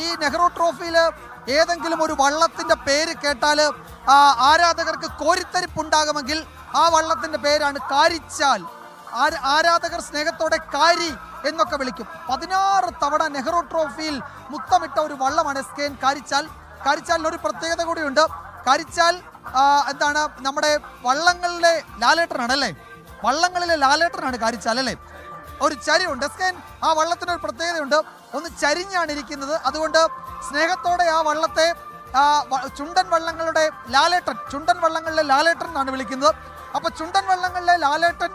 ഈ നെഹ്റു ട്രോഫിയിൽ ഏതെങ്കിലും ഒരു വള്ളത്തിന്റെ പേര് കേട്ടാൽ ആരാധകർക്ക് കോരിത്തരിപ്പുണ്ടാകുമെങ്കിൽ ആ വള്ളത്തിന്റെ പേരാണ് കാരിച്ചാൽ. ആരാധകർ സ്നേഹത്തോടെ കാരി എന്നൊക്കെ വിളിക്കും. 16 തവണ നെഹ്റു ട്രോഫിയിൽ മുത്തമിട്ട ഒരു വള്ളമാണ് SKN കാരിച്ചാൽ. കാരിച്ചാലിന് ഒരു പ്രത്യേകത കൂടിയുണ്ട്. കാരിച്ചാൽ എന്താണ്, നമ്മുടെ വള്ളങ്ങളിലെ ലാലേട്ടനാണ് അല്ലേ, വള്ളങ്ങളിലെ ലാലേട്ടനാണ് കാരിച്ചാൽ അല്ലേ. ഒരു ചരിവുണ്ട് SKN. ആ വള്ളത്തിനൊരു പ്രത്യേകതയുണ്ട്, ഒന്ന് ചരിഞ്ഞാണ് ഇരിക്കുന്നത്. അതുകൊണ്ട് സ്നേഹത്തോടെ ആ വള്ളത്തെ ചുണ്ടൻ വള്ളങ്ങളുടെ ലാലേട്ടൻ, ചുണ്ടൻ വള്ളങ്ങളിലെ ലാലേട്ടൻ എന്നാണ് വിളിക്കുന്നത്. അപ്പൊ ചുണ്ടൻ വള്ളങ്ങളിലെ ലാലേട്ടൻ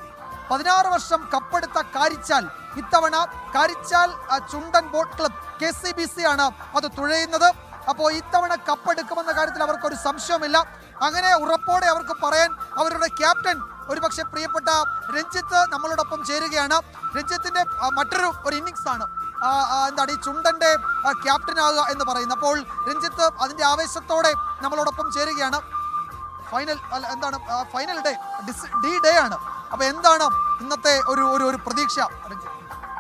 16 വർഷം കപ്പെടുത്ത കാരിച്ചാൽ, ഇത്തവണ Karichal Chundan boat club KCBC ആണ് അത് തുഴയുന്നത്. അപ്പോൾ ഇത്തവണ കപ്പെടുക്കുമെന്ന കാര്യത്തിൽ അവർക്കൊരു സംശയമില്ല. അങ്ങനെ ഉറപ്പോടെ അവർക്ക് പറയാൻ അവരുടെ ക്യാപ്റ്റൻ, ഒരുപക്ഷെ പ്രിയപ്പെട്ട രഞ്ജിത്ത് നമ്മളോടൊപ്പം ചേരുകയാണ്. രഞ്ജിത്തിന്റെ മറ്റൊരു ഇന്നിങ്സ് ആണ് എന്താണ് ഈ ചുണ്ടന്റെ ക്യാപ്റ്റനാകുക എന്ന് പറയുന്നത്. അപ്പോൾ രഞ്ജിത്ത് അതിന്റെ ആവേശത്തോടെ നമ്മളോടൊപ്പം ചേരുകയാണ്. ഫൈനൽ ഡേ ആണ്. അപ്പൊ എന്താണ് ഇന്നത്തെ ഒരു പ്രതീക്ഷ?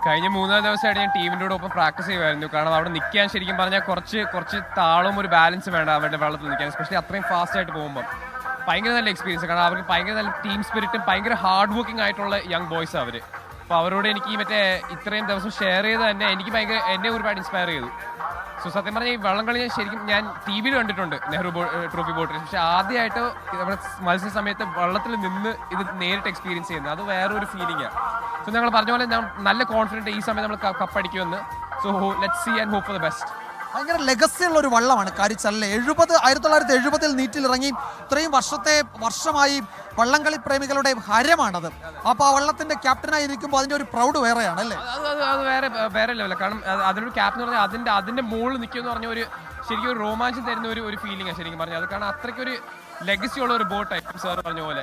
കഴിഞ്ഞ 3-4 ദിവസമായിട്ട് ഞാൻ ടീമിൻ്റെ കൂടെ ഒപ്പം പ്രാക്ടീസ് ചെയ്യുമായിരുന്നു. കാരണം അവിടെ നിൽക്കാൻ ശരിക്കും പറഞ്ഞാൽ കുറച്ച് താളവും ഒരു ബാലൻസ് വേണ്ട അവരുടെ വെള്ളത്തിൽ നിൽക്കാൻ, എസ്പെഷ്യലി അത്രയും ഫാസ്റ്റ് ആയിട്ട് പോകുമ്പോൾ. ഭയങ്കര നല്ല എക്സ്പീരിയൻസ്, കാരണം അവർക്ക് ഭയങ്കര നല്ല ടീം സ്പിരിറ്റും ഭയങ്കര ഹാർഡ് വർക്കിംഗ് ആയിട്ടുള്ള യങ് ബോയ്സ് അവർ. അപ്പോൾ അവരോട് എനിക്ക് ഇത്രയും ദിവസം ഷെയർ ചെയ്ത് തന്നെ എനിക്ക് എന്നെ ഒരുപാട് ഇൻസ്പയർ ചെയ്തു. സോ സത്യം പറഞ്ഞാൽ ഈ വള്ളംകളി ഞാൻ TV യിൽ കണ്ടിട്ടുണ്ട്, നെഹ്റു ട്രോഫി ബോട്ടിൽ. പക്ഷെ ആദ്യമായിട്ട് നമ്മുടെ മത്സര സമയത്ത് വള്ളത്തിൽ നിന്ന് ഇത് നേരിട്ട് എക്സ്പീരിയൻസ് ചെയ്യുന്നത്, അത് വേറൊരു ഫീലിംഗാണ്. സോ ഞങ്ങൾ പറഞ്ഞ പോലെ നല്ല കോൺഫിഡൻറ്റ് ഈ സമയത്ത് നമ്മൾ കപ്പടിക്കുമെന്ന്. So let's see and hope for the best. ഭയങ്കര ലെഗസി ഉള്ള ഒരു വള്ളമാണ് കാരിച്ചാൽ. 1970 നീറ്റിലിറങ്ങി ഇത്രയും വർഷമായി വള്ളംകളി പ്രേമികളുടെ ഹരമാണത്. അപ്പോൾ ആ വള്ളത്തിന്റെ ക്യാപ്റ്റനായി ഇരിക്കുമ്പോൾ അതിന്റെ ഒരു പ്രൗഡ് വേറെയാണ് അല്ലേ? അത് വേറെ ലെവലാണ്. കാരണം അതിനൊരു ക്യാപ്റ്റൻ എന്ന് പറഞ്ഞാൽ അതിന്റെ മുകളിൽ നിൽക്കുമെന്ന് പറഞ്ഞ ശരിക്കും ഒരു രോമാഞ്ചം തരുന്ന ഒരു ഫീലിംഗാണ് ശരിക്കും പറഞ്ഞാൽ. അത് കാരണം അത്രയ്ക്കൊരു ലെഗസി ഉള്ള ഒരു ബോട്ടായി സാർ പറഞ്ഞ പോലെ.